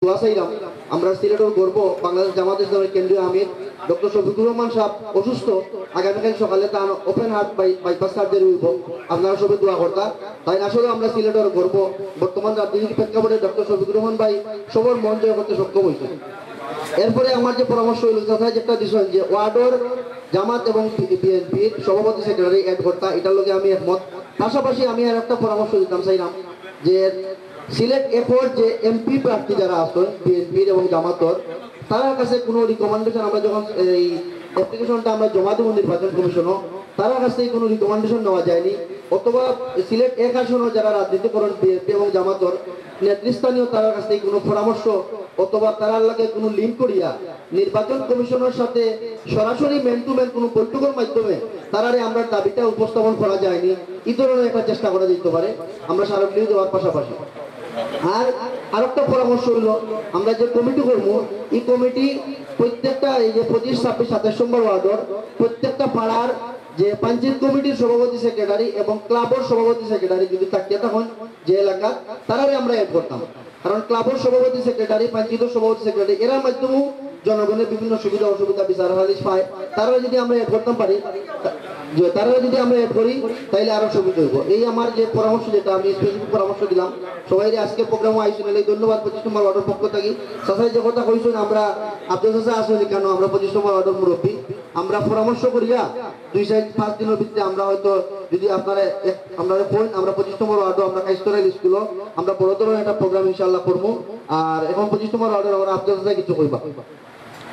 আমরা সিলেটের গর্ব বাংলাদেশ জামাত ইসলামের কেন্দ্রীয় আমির ডক্টর শফিকুর রহমান সাহেব অসুস্থ, আগামীকাল সকালে তার ওপেন হার্ট বাইপাস সার্জারি হইব। আপনারা সবাই দোয়া করতা। তাই আসলে আমরা সিলেটের গর্ব বর্তমান রাজনীতির প্রেক্ষাপটে ডক্টর শফিকুর রহমান ভাই সবার মন জয় করতে সক্ষম হয়েছে। এরপরে আমার যে পরামর্শ হইল কথায় যেটা দিচ্ছেন যে ওয়ার্ডের জামাত এবং বিএনপির সভাপতি সেক্রেটারি অ্যাড করতা, এটার লগে আমি একমত। পাশাপাশি আমি আর একটা পরামর্শ দিতাম চাইলাম যে সিলেট এরপর যে এমপি প্রার্থী যারা আছেন বিএনপির এবং জামাতর, তার কাছে কোনো রিকমেন্ডেশন আমরা যখন এই অ্যাপ্লিকেশনটা আমরা জমা দেবো নির্বাচন কমিশনও, তার কাছ থেকে কোনো রিকমেন্ডেশন নেওয়া যায়নি। অথবা সিলেট এক আসনও যারা রাজনীতি করেন বিএনপি এবং জামাতর নেতৃস্থানীয় তার কাছ থেকে কোনো পরামর্শ অথবা তার লাগে কোনো লিঙ্ক করিয়া নির্বাচন কমিশনের সাথে সরাসরি ম্যান টু ম্যান কোনো বৈঠকের মাধ্যমে তারারে আমরা দাবিটা উপস্থাপন করা যায়নি। এই ধরনের একটা চেষ্টা করা যেতে পারে আমরা স্মারকলিপি দেওয়ার পাশাপাশি। আর একটা পরামর্শ হইল আমরা যে কমিটি করবো, এই কমিটি প্রত্যেকটা এই যে 25, 26, 27 নম্বর ওয়ার্ডের প্রত্যেকটা পাড়ার যে পঞ্চায়েত কমিটির সভাপতি সেক্রেটারি এবং ক্লাবের সভাপতি সেক্রেটারি যদি থাকতে তখন যে এলাকা তারারে আমরা অ্যাড করতাম। কারণ ক্লাবের সভাপতি সেক্রেটারি, পঞ্চায়েতের সভাপতি সেক্রেটারি এরা মাধ্যমেও জনগণের বিভিন্ন সুবিধা অসুবিধা বিচার সালিশ পায়। তারা যদি আমরা অ্যাড করতে পারি, তারা যদি আমরা অ্যাড করি তাহলে আরো সুবিধা হইব। এই আমার যে পরামর্শ, যেটা আমি স্পেসিফিক পরামর্শ দিলাম। সবাই আজকে প্রোগ্রামে আইসুন এই ধন্যবাদ 25 নম্বর ওয়ার্ডের পক্ষ থেকে। চাষাই যে কথা কইছেন আমরা আব্দুল চাষা আসলে কেন আমরা 25 নম্বর ওয়ার্ডের মুরব্বী, আমরা পরামর্শ করিয়া 2-5 দিনের ভিতরে আমরা হয়তো যদি আপনারা আমরা ফোন আমরা 25 নম্বর ওয়ার্ডও আমরা কাইস্তরাইল স্কুলও আমরা বড় ধরনের একটা প্রোগ্রাম ইনশাআল্লাহ করবো। আর এখন 25 নম্বর ওয়ার্ডের আমরা আব্দুল চাষা কিছু কইবা।